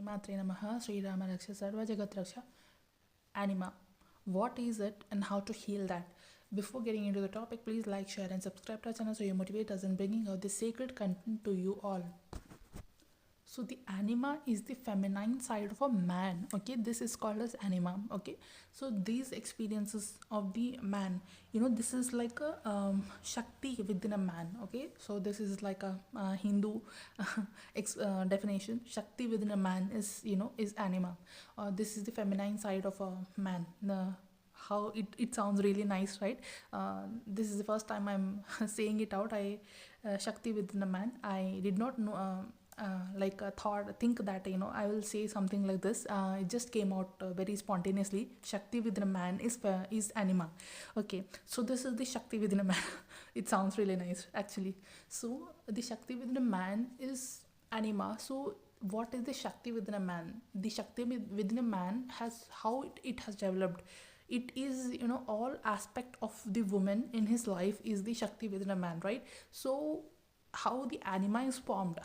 Matre Namaha, Sri Rama Raksha Sarva Jagat Raksha. Anima. What is it and how to heal that? Before getting into the topic, please like, share, and subscribe to our channel so you motivate us in bringing out this sacred content to you all. So the anima is the feminine side of a man. Okay, this is called as anima. Okay, so these experiences of the man, this is like a shakti within a man. Okay, so this is like a Hindu definition. Shakti within a man is anima. This is the feminine side of a man. How it sounds really nice, right? This is the first time I'm saying it out. Shakti within a man. I did not know. Think that I will say something like this. It just came out very spontaneously. Shakti within a man is anima. Okay, so this is the Shakti within a man. It sounds really nice actually. So the Shakti within a man is anima. So what is the Shakti within a man? The Shakti within a man has how it has developed. It is all aspect of the woman in his life is the Shakti within a man, right? So how the anima is formed,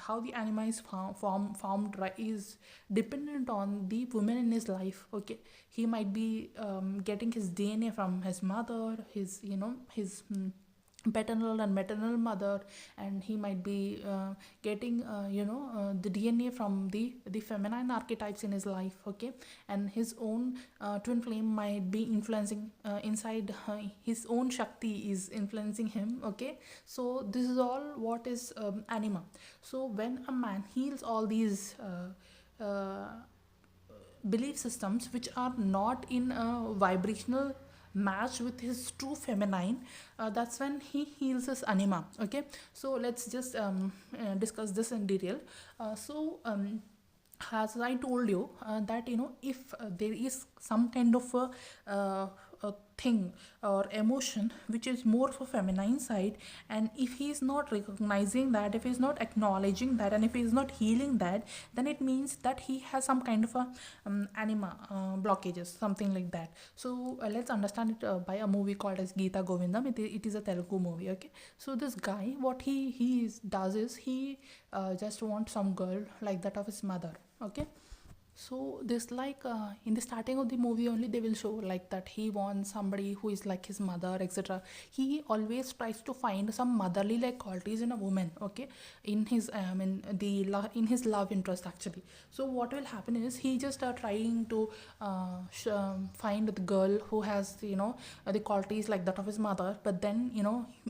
right, is dependent on the woman in his life. Okay, he might be getting his DNA from his mother, his paternal and maternal mother, and he might be getting the DNA from the feminine archetypes in his life. Okay, and his own twin flame might be influencing inside his own Shakti is influencing him. Okay, so this is all what is anima. So when a man heals all these belief systems which are not in a vibrational match with his true feminine, that's when he heals his anima. Okay, so let's just discuss this in detail. As I told you, that if there is some kind of a thing or emotion which is more for feminine side, and if he is not recognizing that, if he is not acknowledging that, and if he is not healing that, then it means that he has some kind of a anima blockages, something like that. So let's understand it by a movie called as Geeta Govindam. It is a Telugu movie. Okay, so this guy, what does is he just wants some girl like that of his mother. Okay, so this in the starting of the movie only they will show like that he wants somebody who is like his mother, etc. He always tries to find some motherly like qualities in a woman. Okay, in his in his love interest actually. So what will happen is he just trying to find the girl who has the qualities like that of his mother, but then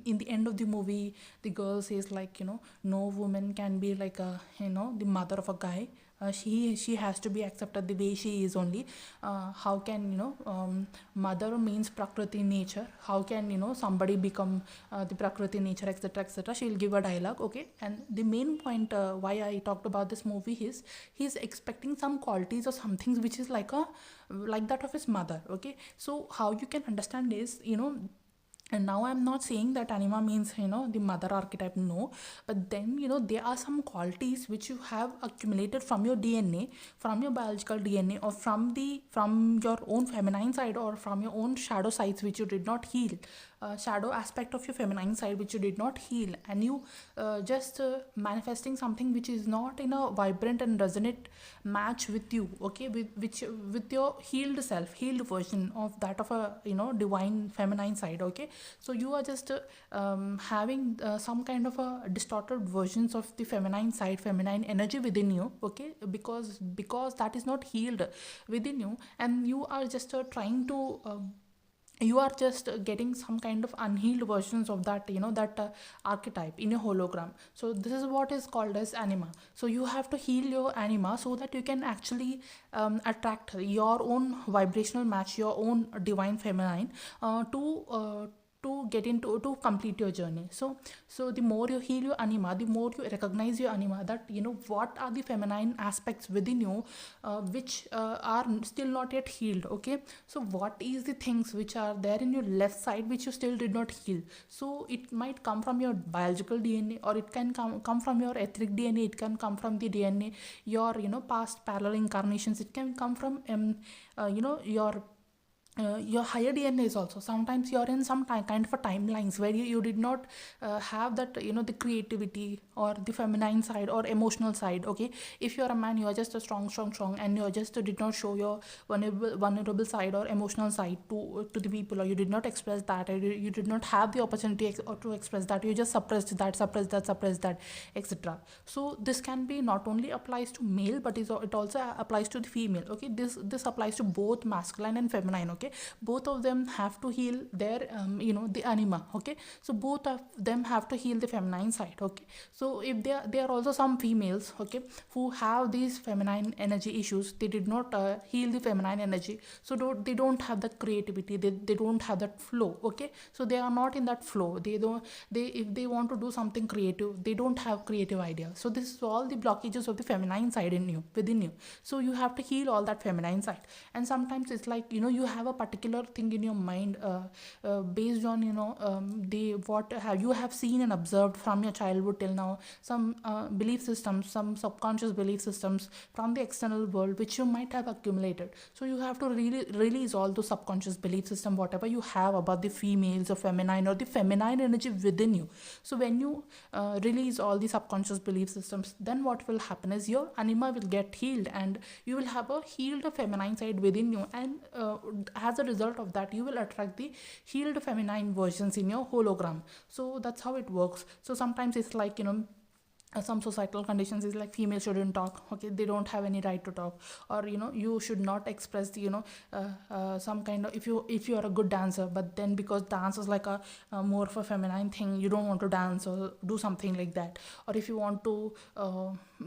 in the end of the movie the girl says like no woman can be like a the mother of a guy. She has to be accepted the way she is only. How can mother means prakriti nature, how can somebody become the prakriti nature, etc., etc. She'll give a dialogue. Okay, and the main point why I talked about this movie is he's expecting some qualities or some things which is like that of his mother. Okay, so how you can understand is and now I'm not saying that anima means the mother archetype, no, but then there are some qualities which you have accumulated from your DNA, from your biological DNA, or from your own feminine side, or from your own shadow sides which you did not heal, shadow aspect of your feminine side which you did not heal, and you just manifesting something which is not in a vibrant and resonant match with you. Okay, with your healed self, healed version of that of a divine feminine side. Okay, so you are just having some kind of a distorted versions of the feminine side, feminine energy within you. Okay, because that is not healed within you, and you are just trying to you are just getting some kind of unhealed versions of that archetype in your hologram. So this is what is called as anima. So you have to heal your anima so that you can actually attract your own vibrational match, your own divine feminine, to get into to complete your journey. So the more you heal your anima, the more you recognize your anima, that what are the feminine aspects within you which are still not yet healed. Okay, so what is the things which are there in your left side which you still did not heal? So it might come from your biological DNA, or it can come from your etheric DNA, it can come from the DNA your past parallel incarnations, it can come from your your higher DNA is also, sometimes you're in some kind of a timelines where you did not have that, the creativity or the feminine side or emotional side. Okay, if you're a man, you are just a strong, and you just did not show your vulnerable side or emotional side to the people, or you did not express that, or you did not have the opportunity or to express that, you just suppressed that, etc. So this can be not only applies to male, but it also applies to the female. Okay, this applies to both masculine and feminine. Okay, both of them have to heal their the anima. Okay, so both of them have to heal the feminine side. Okay, so if there are also some females, okay, who have these feminine energy issues, they did not heal the feminine energy, so they don't have that creativity, they don't have that flow. Okay, so they are not in that flow, they if they want to do something creative, they don't have creative ideas. So this is all the blockages of the feminine side in you, within you. So you have to heal all that feminine side. And sometimes it's like, you have a particular thing in your mind, based on the what have seen and observed from your childhood till now, some belief systems, some subconscious belief systems from the external world which you might have accumulated. So you have to really release all those subconscious belief system, whatever you have about the females or feminine or the feminine energy within you. So when you release all the subconscious belief systems, then what will happen is your anima will get healed, and you will have a healed feminine side within you. And as a result of that, you will attract the healed feminine versions in your hologram. So that's how it works. So sometimes it's like, some societal conditions is like female shouldn't talk. Okay, they don't have any right to talk, or you should not express the some kind of, if you are a good dancer, but then because dance is like a more of a feminine thing, you don't want to dance or do something like that. Or if you want to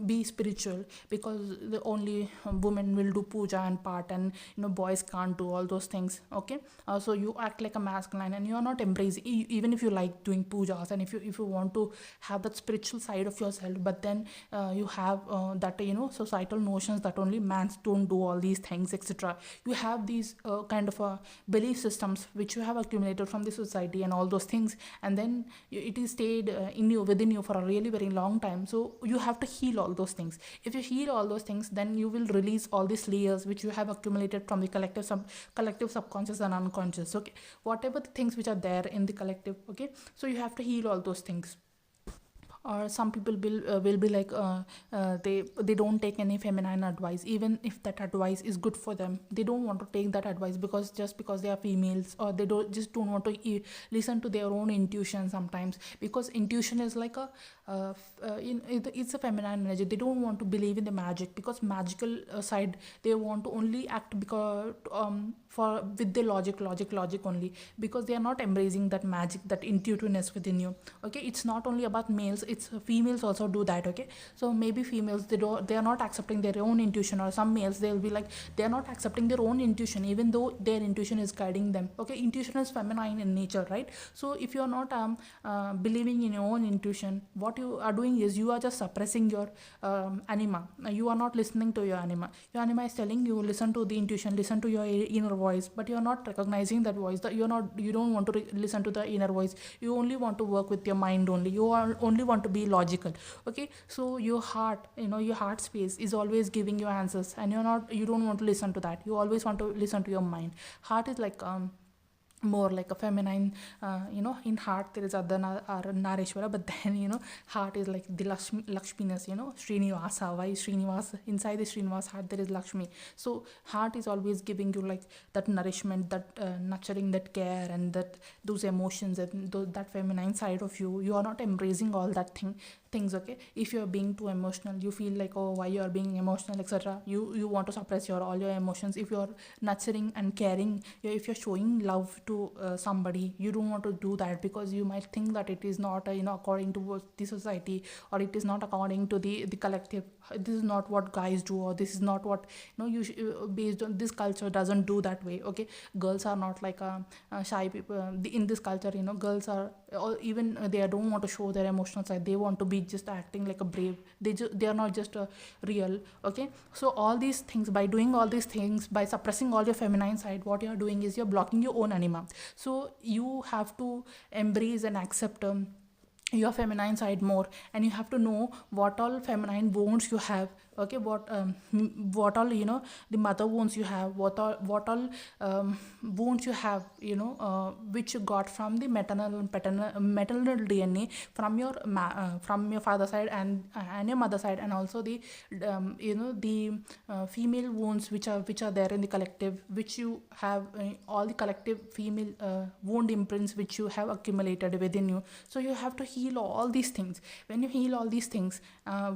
be spiritual, because the only women will do puja and part, and boys can't do all those things. Okay, so you act like a masculine, and you are not embracing, even if you like doing pujas, and if you want to have that spiritual side of yourself, but then you have that societal notions that only mans don't do all these things, etc. You have these kind of belief systems which you have accumulated from the society and all those things, and then it is stayed within you for a really very long time. So you have to heal all those things. If you heal all those things, then you will release all these layers which you have accumulated from the collective subconscious and unconscious. Okay, whatever the things which are there in the collective. Okay, so you have to heal all those things. Or some people will be like, they don't take any feminine advice, even if that advice is good for them. They don't want to take that advice because they are females, or they don't want to listen to their own intuition sometimes, because intuition is like it's a feminine energy. They don't want to believe in the magic, because magical side, they want to only act because for with the logic only, because they are not embracing that magic, that intuitiveness within you. Okay, it's not only about males, it's females also do that. Okay, so maybe females, they are not accepting their own intuition, or some males, they'll be like, they are not accepting their own intuition even though their intuition is guiding them. Okay, intuition is feminine in nature, right? So if you are not believing in your own intuition, what you are doing is you are just suppressing your anima. You are not listening to your anima. Your anima is telling you, listen to the intuition, listen to your inner voice, but you are not recognizing that voice, that you don't want to listen to the inner voice. You only want to work with your mind only. You only want to be logical. Okay, so your heart, your heart space is always giving you answers, and you don't want to listen to that. You always want to listen to your mind. Heart is like more like a feminine, in heart there is Ardha Nareshwara, but then heart is like the Lakshminess, Srinivasa. Why Srinivasa? Inside the Srinivasa heart there is Lakshmi. So heart is always giving you like that nourishment, that nurturing, that care, and those emotions, and that feminine side of you. You are not embracing all that things. Okay, if you are being too emotional, you feel like, oh, why you are being emotional, etc. You want to suppress all your emotions. If you are nurturing and caring, if you're showing love to somebody, you don't want to do that, because you might think that it is not according to the society, or it is not according to the collective. This is not what guys do, or this is not what based on this culture doesn't do that way. Okay, girls are not like shy people in this culture. Girls are, or even they don't want to show their emotional side. They want to be just acting like a brave. They are not just real. Okay, so all these things, by doing all these things, by suppressing all your feminine side, what you are doing is you're blocking your own anima. So you have to embrace and accept your feminine side more, and you have to know what all feminine wounds you have okay, what all, the mother wounds you have, what all wounds you have, which you got from the maternal DNA from your from your father side and your mother side, and also the female wounds which are there in the collective, which you have, all the collective female wound imprints which you have accumulated within you. So you have to heal all these things. When you heal all these things,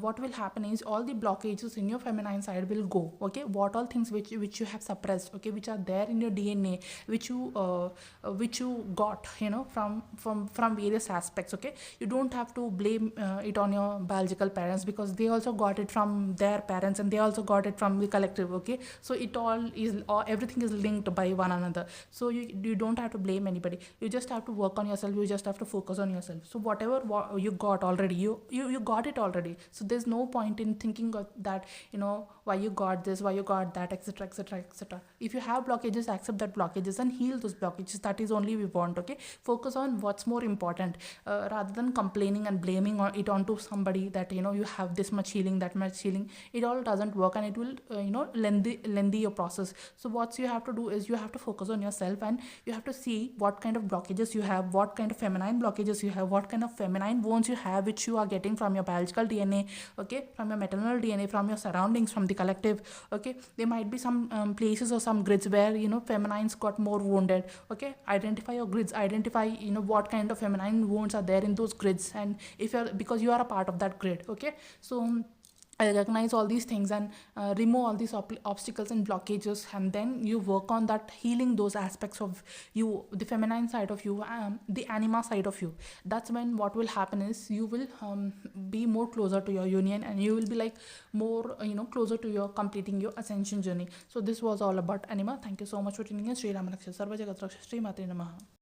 what will happen is all the blockages in your feminine side will go. Okay, what all things which you have suppressed, okay, which are there in your DNA, which you got, from various aspects. Okay, you don't have to blame it on your biological parents, because they also got it from their parents, and they also got it from the collective. Okay, so it all is, or everything is linked by one another. So you don't have to blame anybody. You just have to work on yourself. You just have to focus on yourself. So whatever you got already, you got it already. So there's no point in thinking of that, why you got this, why you got that, etc, etc, etc. If you have blockages, accept that blockages and heal those blockages. That is only we want. Okay, focus on what's more important, rather than complaining and blaming it onto somebody, that you have this much healing, that much healing. It all doesn't work, and it will lengthy your process. So what you have to do is you have to focus on yourself, and you have to see what kind of blockages you have, what kind of feminine blockages you have, what kind of feminine wounds you have, which you are getting from your biological DNA, okay, from your maternal DNA, from your surroundings, from the collective. Okay, there might be some places or some grids where feminines got more wounded. Okay, identify your grids, identify what kind of feminine wounds are there in those grids, and if you're, because you are a part of that grid. Okay, so I recognize all these things, and remove all these obstacles and blockages, and then you work on that, healing those aspects of you, the feminine side of you, the anima side of you. That's when what will happen is you will be more closer to your union, and you will be like more closer to your completing your ascension journey. So this was all about anima. Thank you so much for tuning in. Sri Ramanaksha Sarva Jagat Raksha Sri Matre Namaha.